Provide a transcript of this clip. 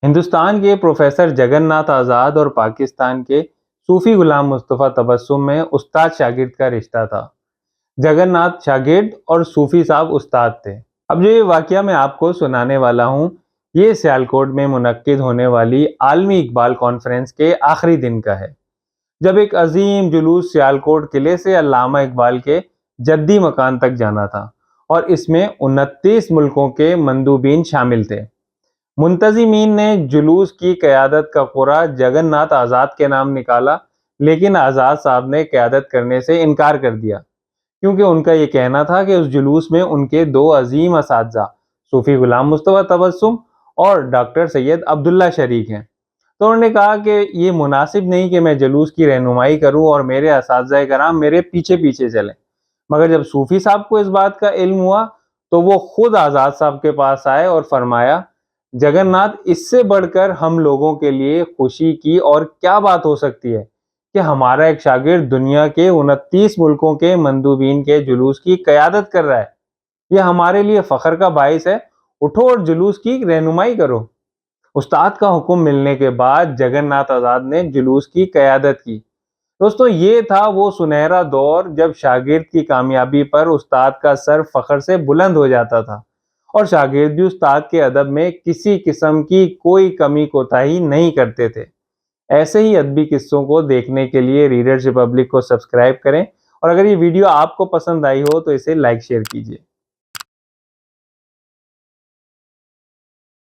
ہندوستان کے پروفیسر جگن ناتھ آزاد اور پاکستان کے صوفی غلام مصطفیٰ تبسم میں استاد شاگرد کا رشتہ تھا۔ جگن ناتھ شاگرد اور صوفی صاحب استاد تھے۔ اب جو یہ واقعہ میں آپ کو سنانے والا ہوں، یہ سیالکوٹ میں منعقد ہونے والی عالمی اقبال کانفرنس کے آخری دن کا ہے، جب ایک عظیم جلوس سیالکوٹ قلعے سے علامہ اقبال کے جدی مکان تک جانا تھا، اور اس میں 29 ملکوں کے مندوبین شامل تھے۔ منتظمین نے جلوس کی قیادت کا قرعہ جگن ناتھ آزاد کے نام نکالا، لیکن آزاد صاحب نے قیادت کرنے سے انکار کر دیا، کیونکہ ان کا یہ کہنا تھا کہ اس جلوس میں ان کے دو عظیم اساتذہ صوفی غلام مصطفیٰ تبسم اور ڈاکٹر سید عبداللہ شریک ہیں۔ تو انہوں نے کہا کہ یہ مناسب نہیں کہ میں جلوس کی رہنمائی کروں اور میرے اساتذہ کرام میرے پیچھے پیچھے چلیں۔ مگر جب صوفی صاحب کو اس بات کا علم ہوا تو وہ خود آزاد صاحب کے پاس آئے اور فرمایا، جگن ناتھ، اس سے بڑھ کر ہم لوگوں کے لیے خوشی کی اور کیا بات ہو سکتی ہے کہ ہمارا ایک شاگرد دنیا کے 29 ملکوں کے مندوبین کے جلوس کی قیادت کر رہا ہے۔ یہ ہمارے لیے فخر کا باعث ہے۔ اٹھو اور جلوس کی رہنمائی کرو۔ استاد کا حکم ملنے کے بعد جگن ناتھ آزاد نے جلوس کی قیادت کی۔ دوستو، یہ تھا وہ سنہرا دور جب شاگرد کی کامیابی پر استاد کا سر فخر سے بلند ہو جاتا تھا، اور شاگرد بھی استاد کے ادب میں کسی قسم کی کوئی کمی کوتاہی نہیں کرتے تھے۔ ایسے ہی ادبی قصوں کو دیکھنے کے لیے ریڈرز ریپبلک کو سبسکرائب کریں، اور اگر یہ ویڈیو آپ کو پسند آئی ہو تو اسے لائک شیئر کیجیے۔